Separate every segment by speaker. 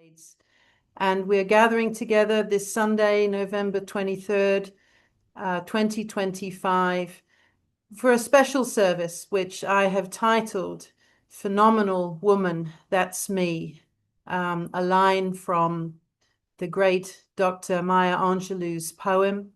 Speaker 1: decades. And we're gathering together this Sunday, November 23rd, 2025, for a special service, which I have titled Phenomenal Woman, That's Me, a line from the great Dr. Maya Angelou's poem,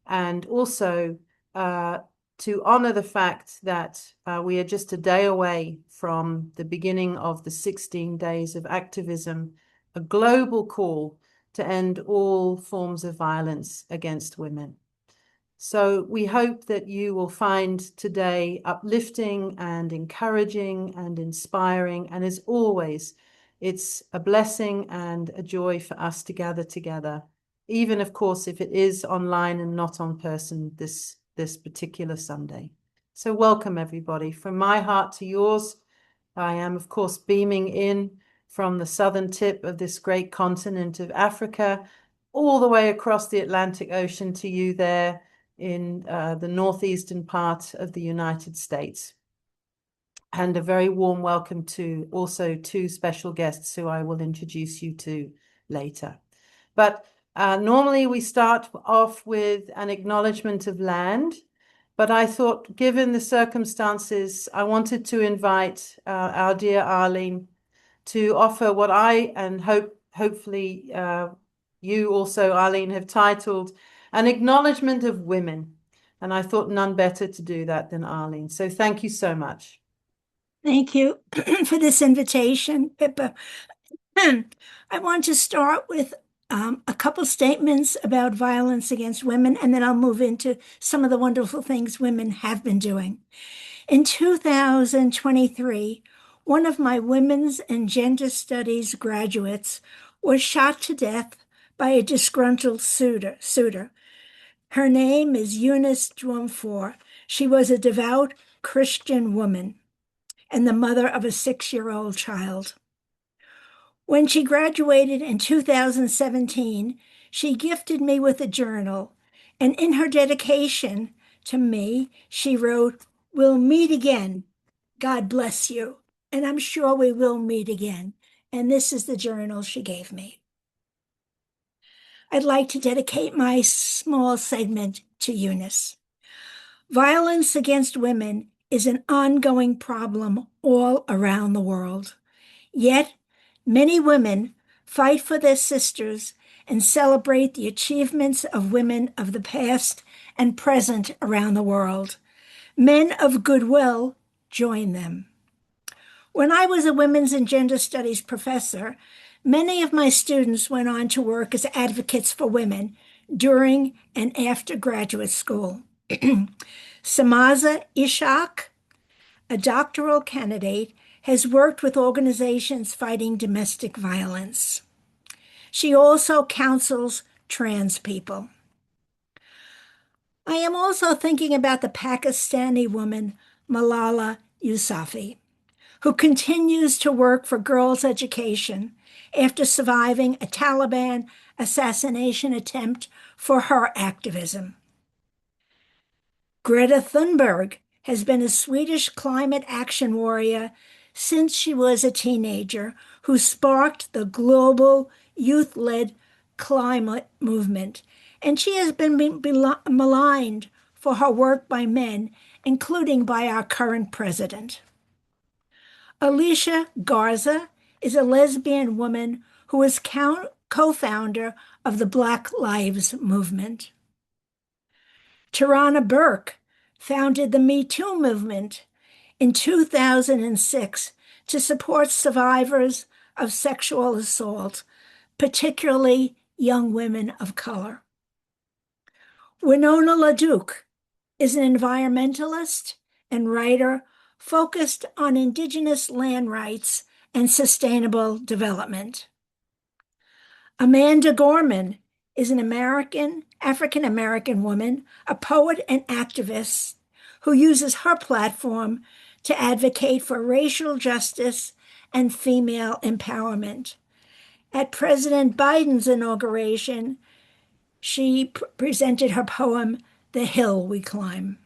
Speaker 1: and also to honor the fact that we are just a day away from the beginning of the 16 Days of Activism, a global call to end all forms of violence against women. So we hope that you will find today uplifting and encouraging and inspiring. And as always, it's a blessing and a joy for us to gather together, even, of course, if it is online and not on person this particular Sunday. So welcome, everybody. From my heart to yours, I am, of course, beaming in from the southern tip of this great continent of Africa, all the way across the Atlantic Ocean to you there in the northeastern part of the United States. And a very warm welcome to also two special guests who I will introduce you to later. But normally we start off with an acknowledgement of land, but I thought, given the circumstances, I wanted to invite our dear Arlene to offer what I, and hopefully you also, Arlene, have titled An Acknowledgement of Women. And I thought none better to do that than Arlene. So thank you so much.
Speaker 2: Thank you for this invitation, Pippa. I want to start with a couple statements about violence against women, and then I'll move into some of the wonderful things women have been doing. In 2023, one of my women's and gender studies graduates was shot to death by a disgruntled suitor. Her name is Eunice Dwumfor. She was a devout Christian woman and the mother of a 6-year-old child. When she graduated in 2017, she gifted me with a journal, and in her dedication to me, she wrote, "We'll meet again. God bless you." And I'm sure we will meet again. And this is the journal she gave me. I'd like to dedicate my small segment to Eunice. Violence against women is an ongoing problem all around the world. Yet, many women fight for their sisters and celebrate the achievements of women of the past and present around the world. Men of goodwill join them. When I was a women's and gender studies professor, many of my students went on to work as advocates for women during and after graduate school. Samaza Ishak, a doctoral candidate, has worked with organizations fighting domestic violence. She also counsels trans people. I am also thinking about the Pakistani woman Malala Yousafzai, who continues to work for girls' education after surviving a Taliban assassination attempt for her activism. Greta Thunberg has been a Swedish climate action warrior since she was a teenager, who sparked the global youth-led climate movement, and she has been maligned for her work by men, including by our current president. Alicia Garza is a lesbian woman who is co-founder of the Black Lives Movement. Tarana Burke founded the Me Too movement in 2006 to support survivors of sexual assault, particularly young women of color. Winona LaDuke is an environmentalist and writer focused on Indigenous land rights and sustainable development. Amanda Gorman is an African-American woman, a poet and activist who uses her platform to advocate for racial justice and female empowerment. At President Biden's inauguration, she presented her poem, "The Hill We Climb."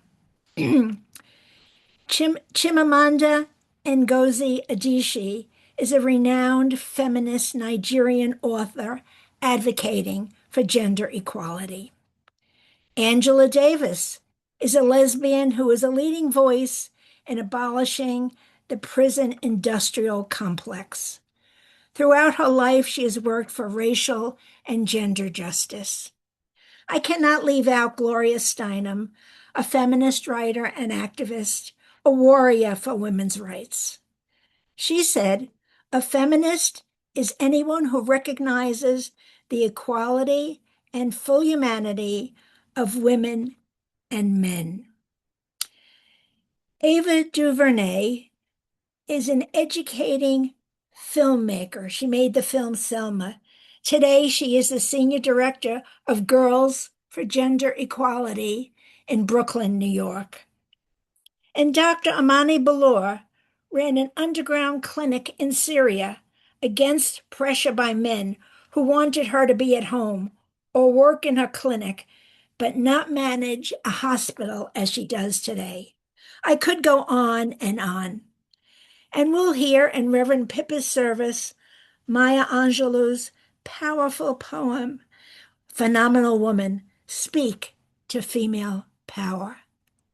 Speaker 2: Chimamanda Ngozi Adichie is a renowned feminist Nigerian author advocating for gender equality. Angela Davis is a lesbian who is a leading voice in abolishing the prison industrial complex. Throughout her life, she has worked for racial and gender justice. I cannot leave out Gloria Steinem, a feminist writer and activist, a warrior for women's rights. She said, "A feminist is anyone who recognizes the equality and full humanity of women and men." Ava DuVernay is an educating filmmaker. She made the film Selma. Today, she is the senior director of Girls for Gender Equality in Brooklyn, New York. And Dr. Amani Balour ran an underground clinic in Syria against pressure by men who wanted her to be at home or work in her clinic, but not manage a hospital as she does today. I could go on and on. And we'll hear in Reverend Pippa's service Maya Angelou's powerful poem, Phenomenal Woman, Speak to Female Power.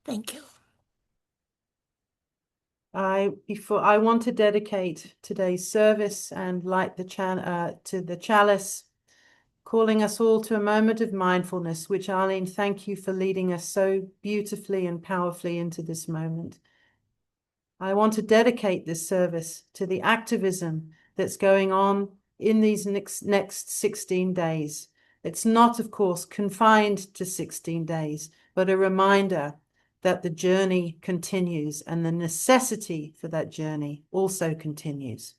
Speaker 2: Thank you.
Speaker 1: I want to dedicate today's service and light the to the chalice, calling us all to a moment of mindfulness, which, Arlene, thank you for leading us so beautifully and powerfully into this moment. I want to dedicate this service to the activism that's going on in these next 16 days. It's not, of course, confined to 16 days, but a reminder that the journey continues and the necessity for that journey also continues.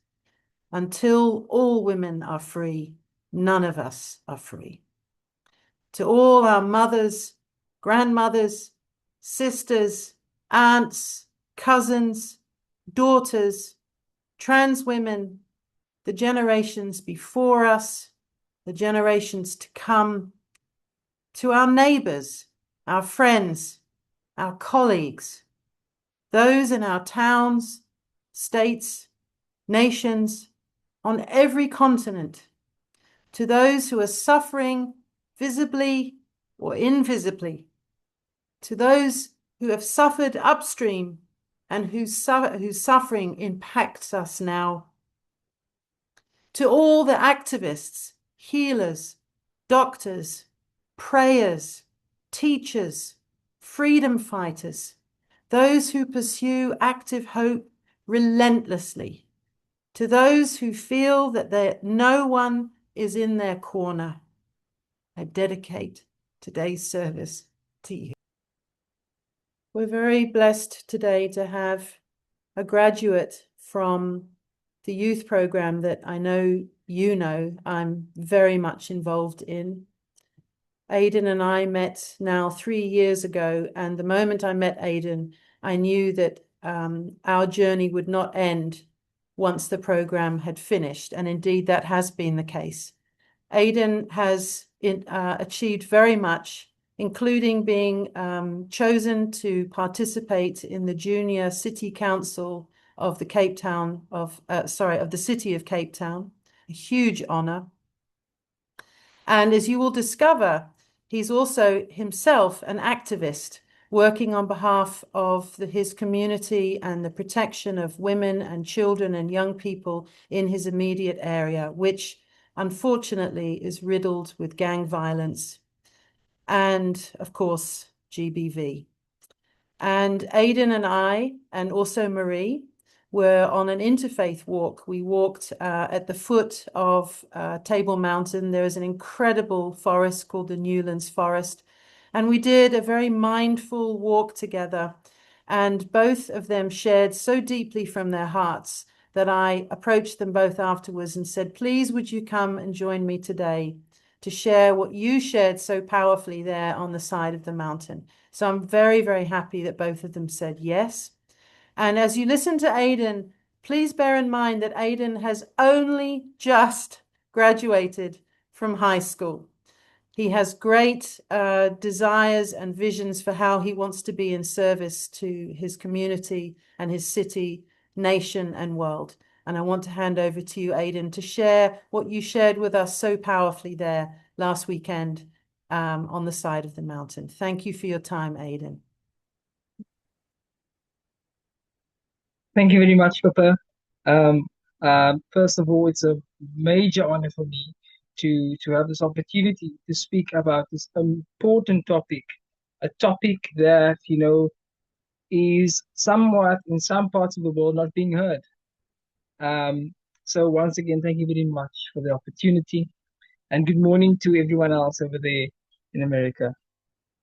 Speaker 1: Until all women are free, none of us are free. To all our mothers, grandmothers, sisters, aunts, cousins, daughters, trans women, the generations before us, the generations to come, to our neighbors, our friends, our colleagues, those in our towns, states, nations, on every continent, to those who are suffering visibly or invisibly, to those who have suffered upstream and whose suffering impacts us now, to all the activists, healers, doctors, prayers, teachers, freedom fighters, those who pursue active hope relentlessly, to those who feel that no one is in their corner, I dedicate today's service to you. We're very blessed today to have a graduate from the youth program that I know you know I'm very much involved in. Aidan and I met now 3 years ago, and the moment I met Aidan, I knew that our journey would not end once the program had finished, and indeed that has been the case. Aidan has achieved very much, including being chosen to participate in the junior city council of the of the city of Cape Town, a huge honor. And as you will discover, he's also himself an activist working on behalf of his community and the protection of women and children and young people in his immediate area, which unfortunately is riddled with gang violence and, of course, GBV. And Aidan and I, and also Marie, were on an interfaith walk. We walked at the foot of Table Mountain. There is an incredible forest called the Newlands Forest. And we did a very mindful walk together. And both of them shared so deeply from their hearts that I approached them both afterwards and said, please, would you come and join me today to share what you shared so powerfully there on the side of the mountain? So I'm very, very happy that both of them said yes. And as you listen to Aidan, please bear in mind that Aidan has only just graduated from high school. He has great desires and visions for how he wants to be in service to his community and his city, nation, and world. And I want to hand over to you, Aidan, to share what you shared with us so powerfully there last weekend on the side of the mountain. Thank you for your time, Aidan.
Speaker 3: Thank you very much, Pippa. Um, First of all, it's a major honor for me to have this opportunity to speak about this important topic, a topic that, is somewhat in some parts of the world not being heard. So once again, thank you very much for the opportunity, and good morning to everyone else over there in America.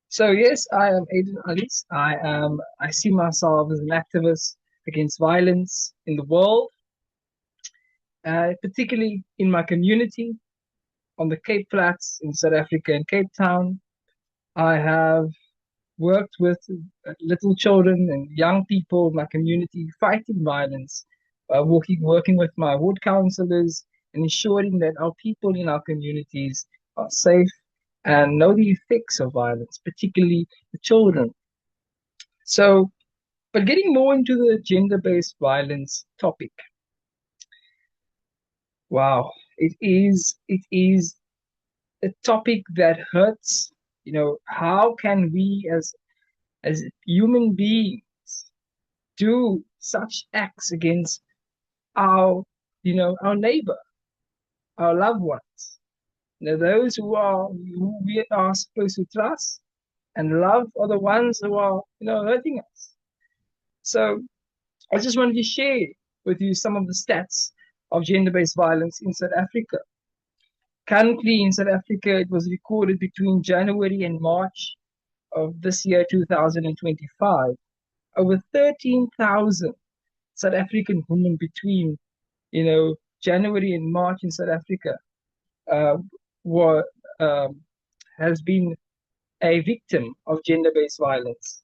Speaker 3: So yes, I am Aidan Alice. I see myself as an activist against violence in the world, particularly in my community on the Cape Flats in South Africa and Cape Town. I have worked with little children and young people in my community fighting violence, working with my ward councillors and ensuring that our people in our communities are safe and know the effects of violence, particularly the children. So, but getting more into the gender-based violence topic, wow, it is a topic that hurts. How can we as human beings do such acts against our neighbor, our loved ones? Those who we are supposed to trust and love are the ones who are, hurting us. So I just wanted to share with you some of the stats of gender-based violence in South Africa. Currently in South Africa, it was recorded between January and March of this year, 2025. Over 13,000 South African women between, January and March in South Africa uh, were has been a victim of gender-based violence,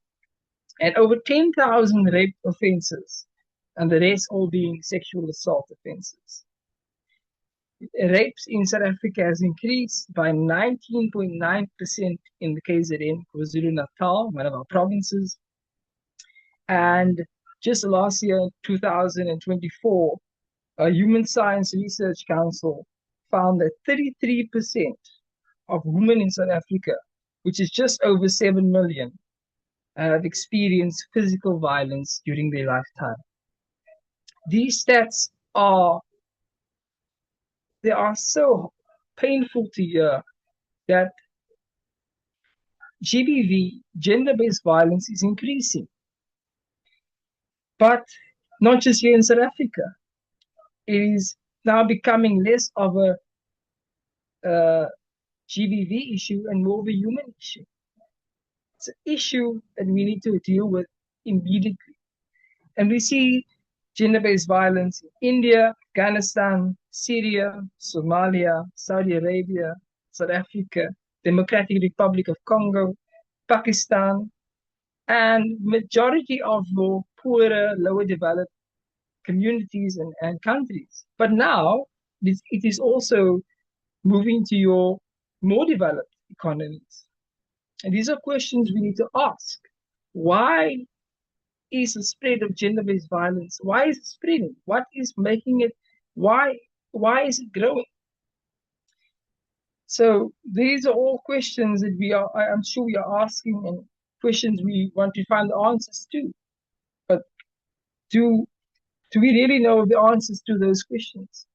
Speaker 3: and over 10,000 rape offences, and the rest all being sexual assault offences. Rapes in South Africa has increased by 19.9% in the KZN, KwaZulu-Natal, one of our provinces. And just last year, 2024, a Human Science Research Council found that 33% of women in South Africa, which is just over 7 million, have experienced physical violence during their lifetime. These stats they are so painful to hear, that GBV, gender-based violence, is increasing. But not just here in South Africa. It is now becoming less of a GBV issue and more of a human issue. It's an issue that we need to deal with immediately. And we see gender-based violence in India, Afghanistan, Syria, Somalia, Saudi Arabia, South Africa, Democratic Republic of Congo, Pakistan, and majority of the poorer, lower developed communities and countries. But now it is also moving to your more developed economies. And these are questions we need to ask. Why is the spread of gender-based violence? Why is it spreading? What is making it? Why is it growing? So these are all questions that I'm sure we are asking, and questions we want to find the answers to. But do we really know the answers to those questions?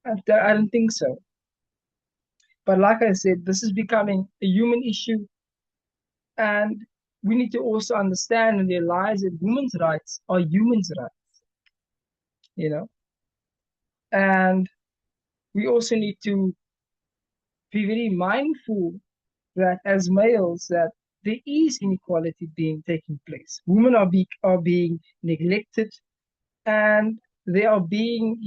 Speaker 3: I don't think so. But like I said, this is becoming a human issue, and we need to also understand and realize that women's rights are human's rights, and we also need to be very mindful that as males, that there is inequality taking place. Women are being neglected, and they are being,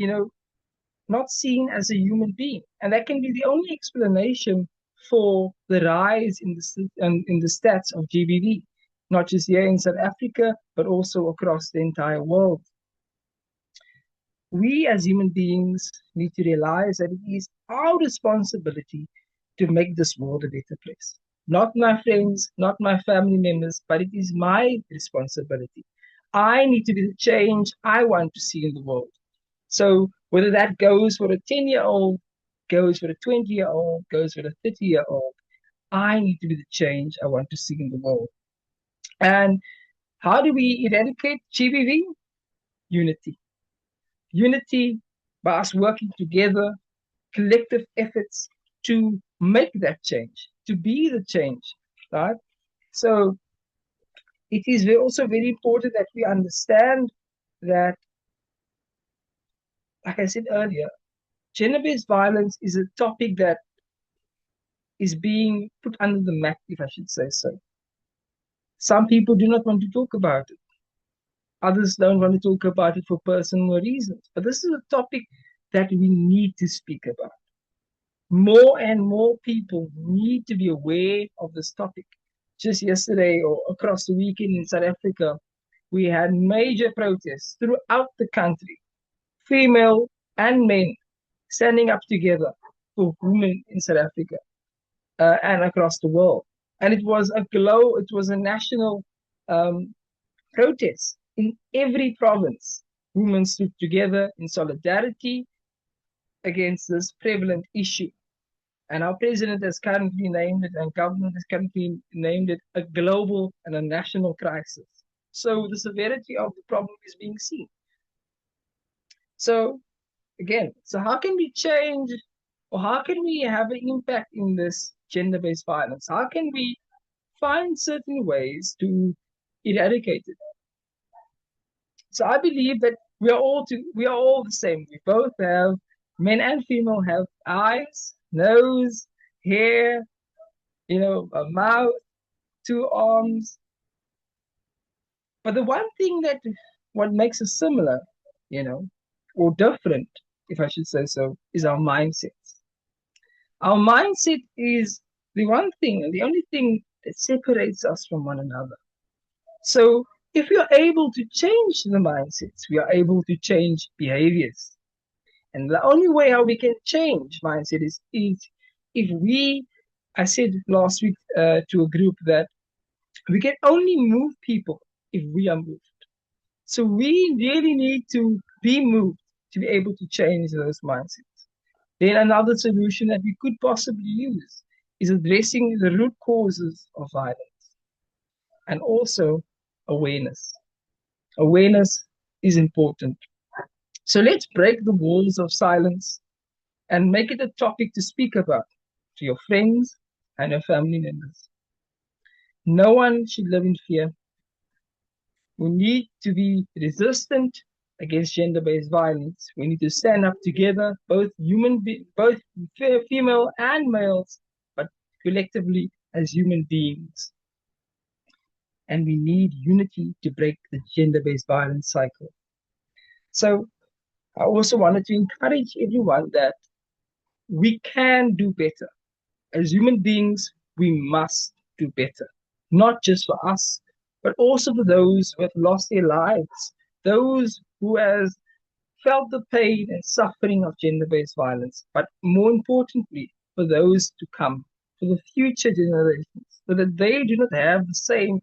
Speaker 3: not seen as a human being. And that can be the only explanation for the rise in the stats of GBV, not just here in South Africa, but also across the entire world. We as human beings need to realize that it is our responsibility to make this world a better place. Not my friends, not my family members, but it is my responsibility. I need to be the change I want to see in the world. So whether that goes for a 10-year-old, goes for a 20-year-old, goes for a 30-year-old, I need to be the change I want to see in the world. And how do we eradicate GBV? Unity. Unity by us working together, collective efforts to make that change, to be the change, right? So it is also very important that we understand that, like I said earlier, gender-based violence is a topic that is being put under the mat, if I should say so. Some people do not want to talk about it. Others don't want to talk about it for personal reasons. But this is a topic that we need to speak about. More and more people need to be aware of this topic. Just yesterday or across the weekend in South Africa, we had major protests throughout the country, female and men standing up together for women in South Africa and across the world. And it was a national protest in every province. Women stood together in solidarity against this prevalent issue. And our president has currently named it, and government has currently named it, a global and a national crisis. So the severity of the problem is being seen. So again, so how can we change, or how can we have an impact in this gender-based violence? How can we find certain ways to eradicate it? So I believe that we are all the same. We both have, men and female have eyes, nose, hair, a mouth, two arms. But the one thing what makes us similar, or different, if I should say so, is our mindsets. Our mindset is the one thing and the only thing that separates us from one another. So if we are able to change the mindsets, we are able to change behaviors. And the only way how we can change mindset is if we, I said last week to a group that we can only move people if we are moved. So we really need to be moved to be able to change those mindsets. Then another solution that we could possibly use is addressing the root causes of violence and also awareness. Awareness is important. So let's break the walls of silence and make it a topic to speak about to your friends and your family members. No one should live in fear. We need to be resistant against gender-based violence. We need to stand up together, both female and males, but collectively as human beings. And we need unity to break the gender-based violence cycle. So I also wanted to encourage everyone that we can do better. As human beings, we must do better, not just for us, but also for those who have lost their lives, those who have felt the pain and suffering of gender-based violence, but more importantly, for those to come, for the future generations, so that they do not have the same,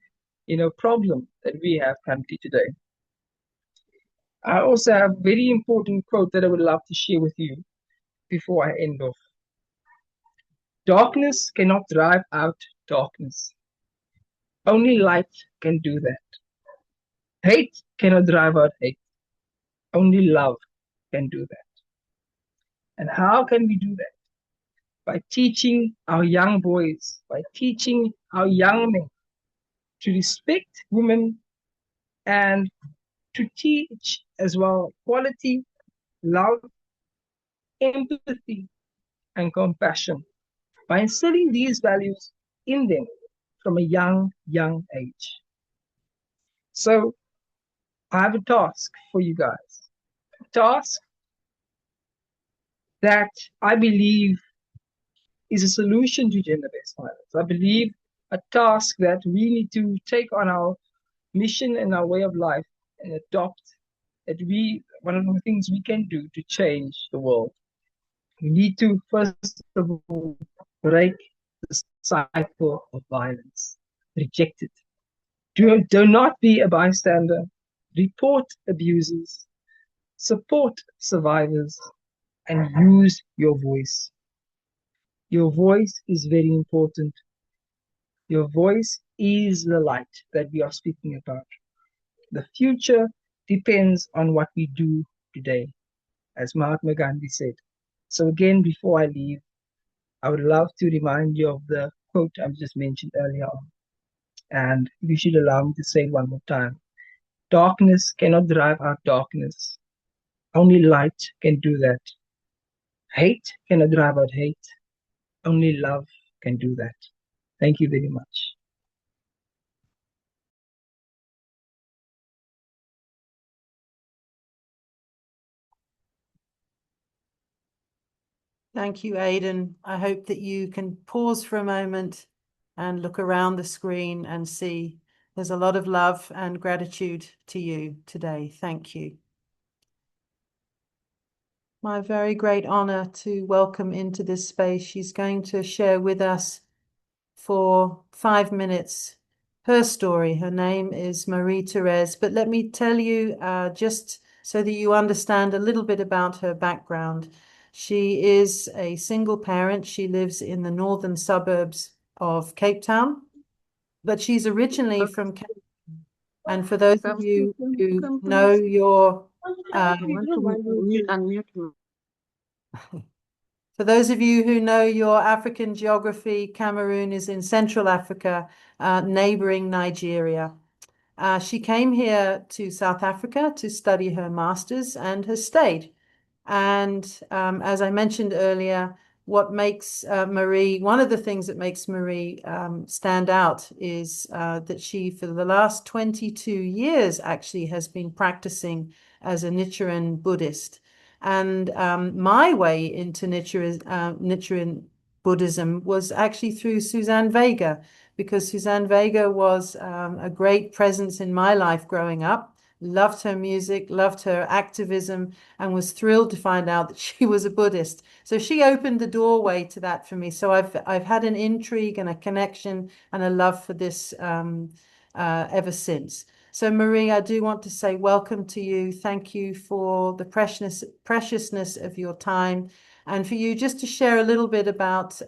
Speaker 3: problem that we have currently today. I also have a very important quote that I would love to share with you before I end off. Darkness cannot drive out darkness. Only light can do that. Hate cannot drive out hate. Only love can do that. And how can we do that? By teaching our young boys, by teaching our young men to respect women and to teach as well equality, love, empathy, and compassion. By instilling these values in them from a young age. So I have a task for you guys. A task that I believe is a solution to gender-based violence. I believe a task that we need to take on our mission and our way of life and adopt one of the things we can do to change the world. We need to, first of all, break the cycle of violence. Reject it. Do not be a bystander. Report abuses. support survivors, and use your voice. Your voice is very important. Your voice is the light that we are speaking about. The future depends on what we do today, as Mahatma Gandhi said. So again, before I leave, I would love to remind you of the quote I just mentioned earlier on. And you should allow me to say it one more time. Darkness cannot drive out darkness. Only light can do that. Hate cannot drive out hate. Only love can do that. Thank you very much.
Speaker 1: Thank you, Aidan. I hope that you can pause for a moment and look around the screen and see there's a lot of love and gratitude to you today. Thank you. My very great honor to welcome into this space. She's going to share with us for 5 minutes her story. Her name is Marie-Thérèse, but let me tell you just so that you understand a little bit about her background. She is a single parent. She lives in the northern suburbs of Cape Town, but she's originally from Cape Town. And for those of you who know your for those of you who know your African geography, Cameroon is in Central Africa, neighboring Nigeria. She came here to South Africa to study her master's and has stayed. And as I mentioned earlier, what makes Marie, one of the things that makes Marie stand out is that she, for the last 22 years, actually has been practicing as a Nichiren Buddhist. And my way into Nichiren Buddhism was actually through Suzanne Vega, because Suzanne Vega was a great presence in my life growing up. Loved her music, loved her activism, and was thrilled to find out that she was a Buddhist. So she opened the doorway to that for me. So I've had an intrigue and a connection and a love for this ever since. So Marie, I do want to say welcome to you. Thank you for the preciousness of your time, and for you just to share a little bit about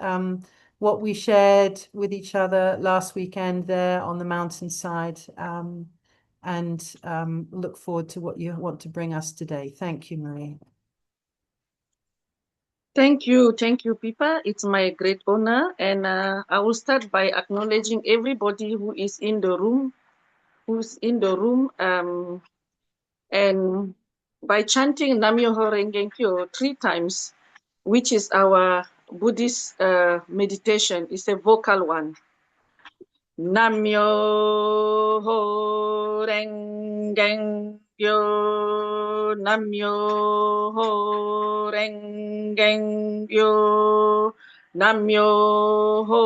Speaker 1: what we shared with each other last weekend there on the mountainside. And look forward to what you want to bring us today. Thank you, Marie.
Speaker 4: Thank you, Pippa. It's my great honor, and I will start by acknowledging everybody who is in the room, and by chanting Nam-myoho Renge Kyo 3 times, which is our Buddhist meditation. It's a vocal one. Nam-myoho Renge Kyo, Nam-myoho Renge Kyo, Nam-myoho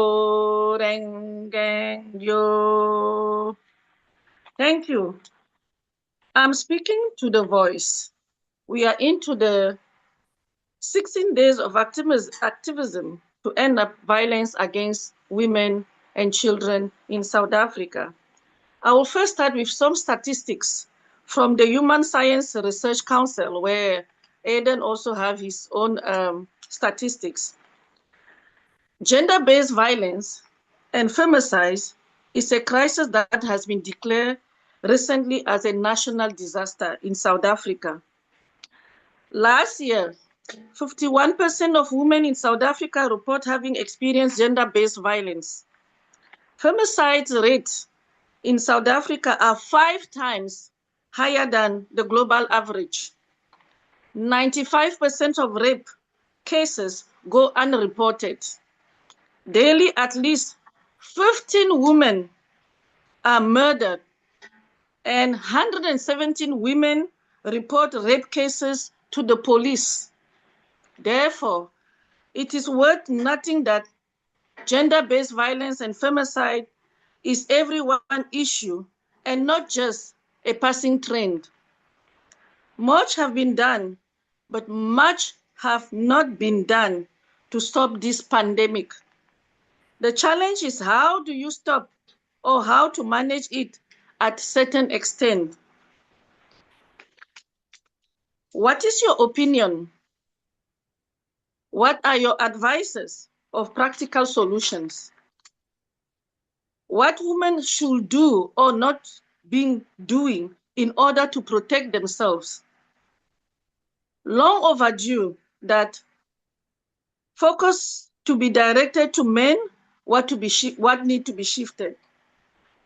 Speaker 4: Renge Kyo. Thank you. I'm speaking to the voice. We are into the 16 days of activism to end up violence against women and children in South Africa. I will first start with some statistics from the Human Science Research Council, where Aidan also have his own statistics. Gender-based violence and femicide is a crisis that has been declared recently as a national disaster in South Africa. Last year, 51% of women in South Africa report having experienced gender-based violence. Femicide rates in South Africa are 5 times higher than the global average. 95% of rape cases go unreported. Daily, at least 15 women are murdered, and 117 women report rape cases to the police. Therefore, it is worth noting that gender-based violence and femicide is everyone's issue and not just a passing trend. Much have been done, but much have not been done to stop this pandemic. The challenge is, how do you stop or how to manage it at a certain extent? What is your opinion? What are your advices of practical solutions? What women should do or not be doing in order to protect themselves? Long overdue that focus to be directed to men, what need to be shifted.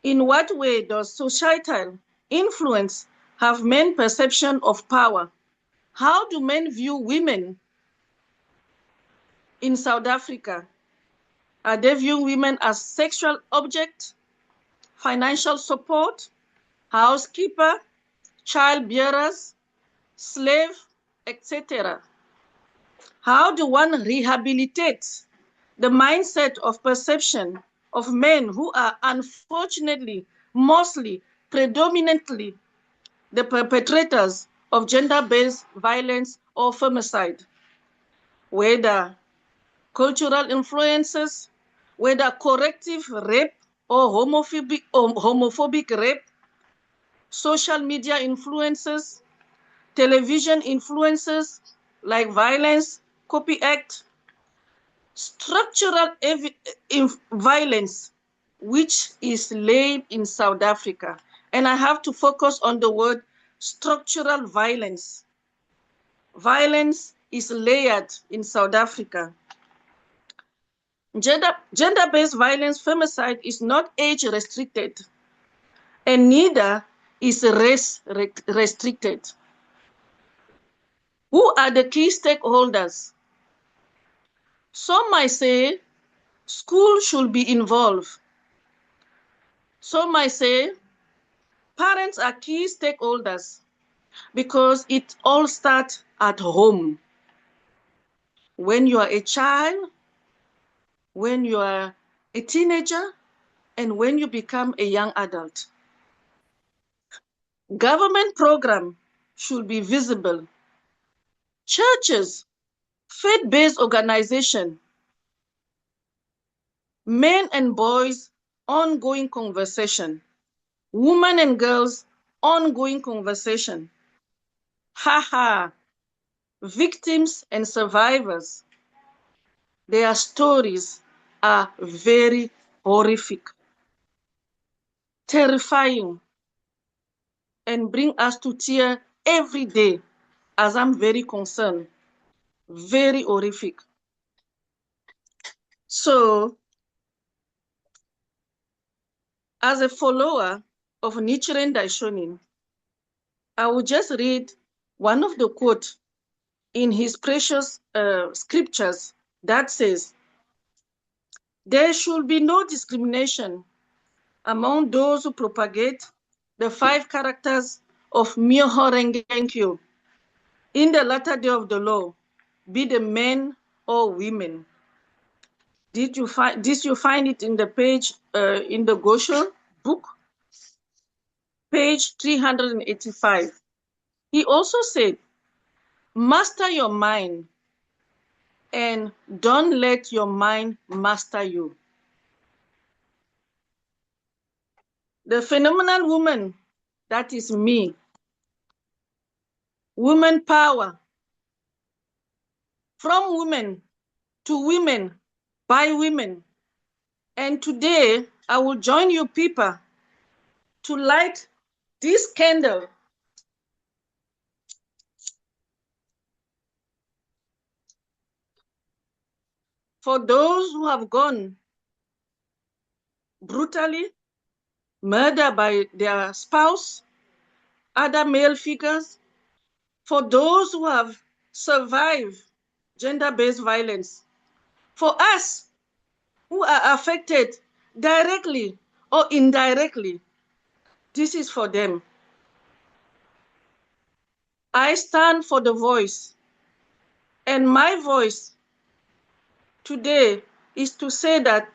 Speaker 4: In what way does societal influence have men perception of power? How do men view women in South Africa? Are they viewing women as sexual object, financial support, housekeeper, child bearers, slave, etc.? How do one rehabilitate the mindset of perception of men who are unfortunately, mostly, predominantly the perpetrators of gender-based violence or femicide? Whether cultural influences, whether corrective rape or homophobic rape, social media influences, television influences like violence, copy act, structural violence, which is laid in South Africa. And I have to focus on the word structural violence. Violence is layered in South Africa. Gender-based violence, femicide, is not age restricted, and neither is race restricted. Who are the key stakeholders? Some might say school should be involved. Some might say parents are key stakeholders because it all starts at home. When you are a child, when you are a teenager, and when you become a young adult. Government program should be visible. Churches, faith-based organization, men and boys, ongoing conversation. Women and girls, ongoing conversation. Haha, victims and survivors. Their stories are very horrific, terrifying, and bring us to tears every day, as I'm very concerned. Very horrific. So, as a follower of Nichiren Daishonin, I will just read one of the quotes in his precious scriptures that says, "There should be no discrimination among those who propagate the 5 characters of Myoho Renge Kyo in the latter day of the law, be the men or women." Did you find it in the page in the Gosho book, page 385? He also said, "Master your mind and don't let your mind master you." The phenomenal woman, that is me, woman power, from women to women, by women. And today, I will join you, Pippa, to light this candle for those who have gone brutally murdered by their spouse, other male figures, for those who have survived gender-based violence, for us who are affected directly or indirectly. This is for them. I stand for the voice, and my voice today is to say that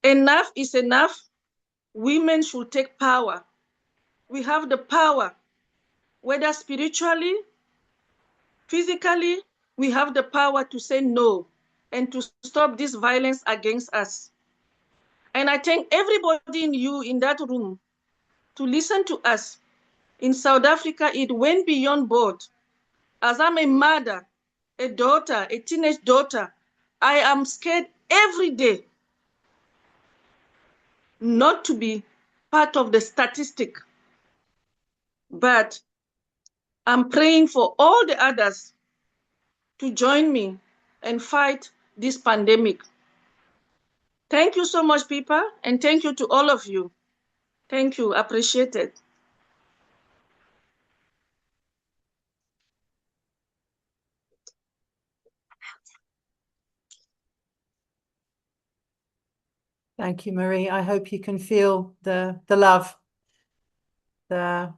Speaker 4: enough is enough. Women should take power. We have the power, whether spiritually, physically, we have the power to say no and to stop this violence against us. And I thank everybody in that room to listen to us In South Africa, it went beyond board. As I'm a mother, a daughter, a teenage daughter, I am scared every day not to be part of the statistic. But I'm praying for all the others to join me and fight this pandemic. Thank you so much, Pippa, and thank you to all of you. Thank you, appreciate it.
Speaker 1: Thank you, Marie. I hope you can feel the love, the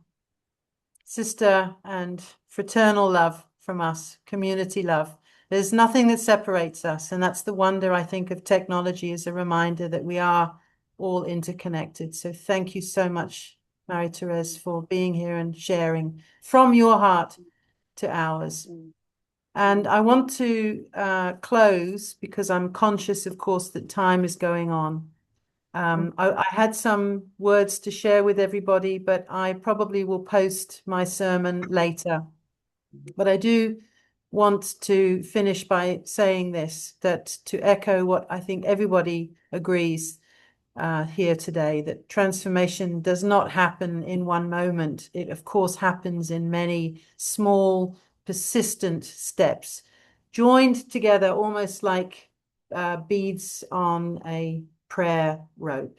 Speaker 1: sister and fraternal love from us, community love. There's nothing that separates us. And that's the wonder, I think, of technology, is a reminder that we are all interconnected. So thank you so much, Marie-Therese, for being here and sharing from your heart to ours. And I want to close, because I'm conscious, of course, that time is going on. I had some words to share with everybody, but I probably will post my sermon later. But I do want to finish by saying this, that to echo what I think everybody agrees here today, that transformation does not happen in one moment. It, of course, happens in many small, persistent steps, joined together almost like beads on a prayer rope.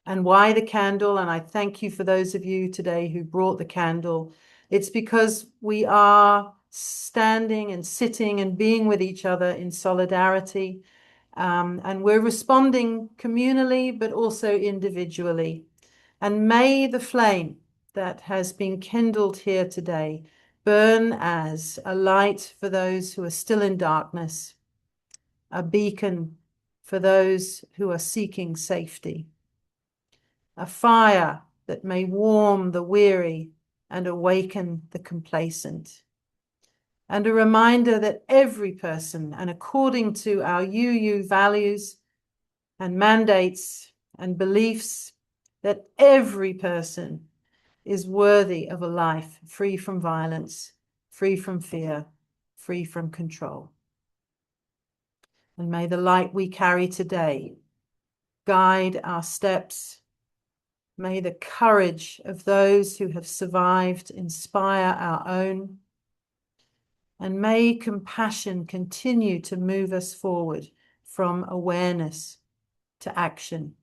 Speaker 1: And why the candle? And I thank you for those of you today who brought the candle. It's because we are standing and sitting and being with each other in solidarity. And we're responding communally, but also individually. And may the flame that has been kindled here today burn as a light for those who are still in darkness, a beacon for those who are seeking safety, a fire that may warm the weary and awaken the complacent, and a reminder that every person, and according to our UU values and mandates and beliefs, that every person is worthy of a life free from violence, free from fear, free from control. And may the light we carry today guide our steps. May the courage of those who have survived inspire our own. And may compassion continue to move us forward from awareness to action.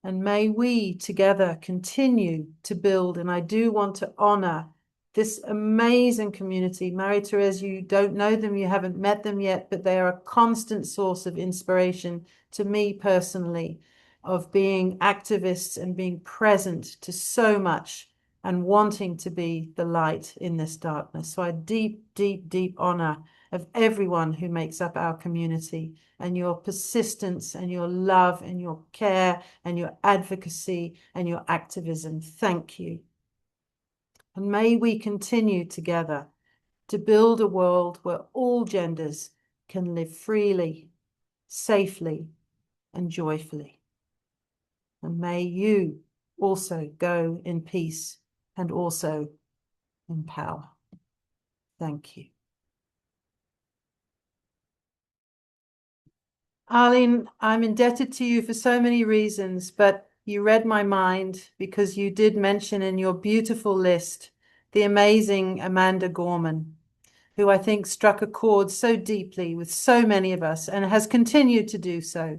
Speaker 1: And may we together continue to build. And I do want to honor this amazing community. Marie-Therese, you don't know them, you haven't met them yet, but they are a constant source of inspiration to me personally, of being activists and being present to so much and wanting to be the light in this darkness. So a deep, deep, deep honor of everyone who makes up our community, and your persistence and your love and your care and your advocacy and your activism. Thank you. And may we continue together to build a world where all genders can live freely, safely, and joyfully. And may you also go in peace and also in power. Thank you. Arlene, I'm indebted to you for so many reasons, but you read my mind because you did mention in your beautiful list the amazing Amanda Gorman, who I think struck a chord so deeply with so many of us and has continued to do so.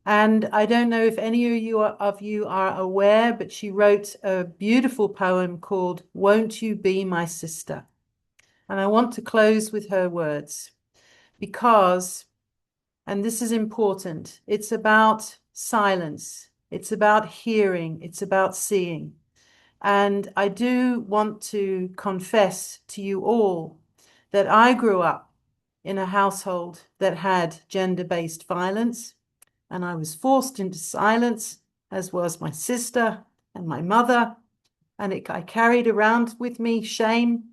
Speaker 1: And I don't know if any of you are aware, but she wrote a beautiful poem called "Won't You Be My Sister?" And I want to close with her words because, and this is important, it's about silence, it's about hearing, it's about seeing. And I do want to confess to you all that I grew up in a household that had gender-based violence, and I was forced into silence, as was my sister and my mother, and I carried around with me shame,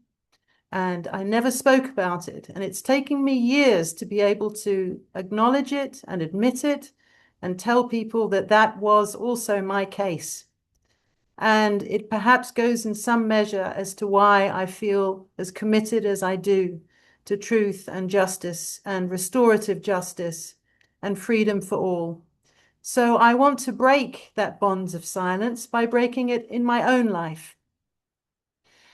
Speaker 1: and I never spoke about it. And it's taken me years to be able to acknowledge it and admit it and tell people that that was also my case. And it perhaps goes in some measure as to why I feel as committed as I do to truth and justice and restorative justice and freedom for all. So I want to break that bonds of silence by breaking it in my own life.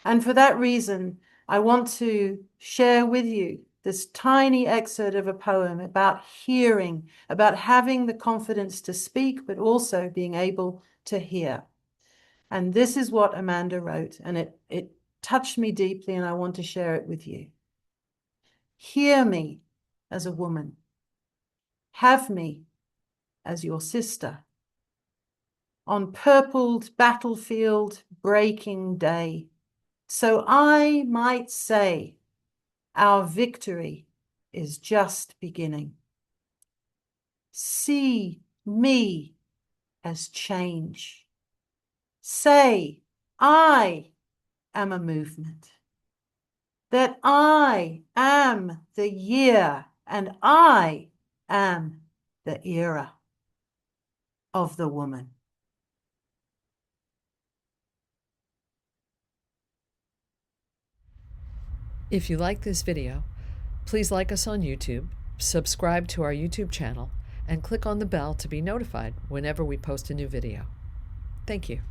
Speaker 1: And for that reason, I want to share with you this tiny excerpt of a poem about hearing, about having the confidence to speak, but also being able to hear. And this is what Amanda wrote, and it touched me deeply, and I want to share it with you. Hear me as a woman. Have me as your sister. On purpled battlefield breaking day, so I might say our victory is just beginning. See me as change. Say, I am a movement. That I am the year and I am the era of the woman.
Speaker 5: If you like this video, please like us on YouTube, subscribe to our YouTube channel, and click on the bell to be notified whenever we post a new video. Thank you.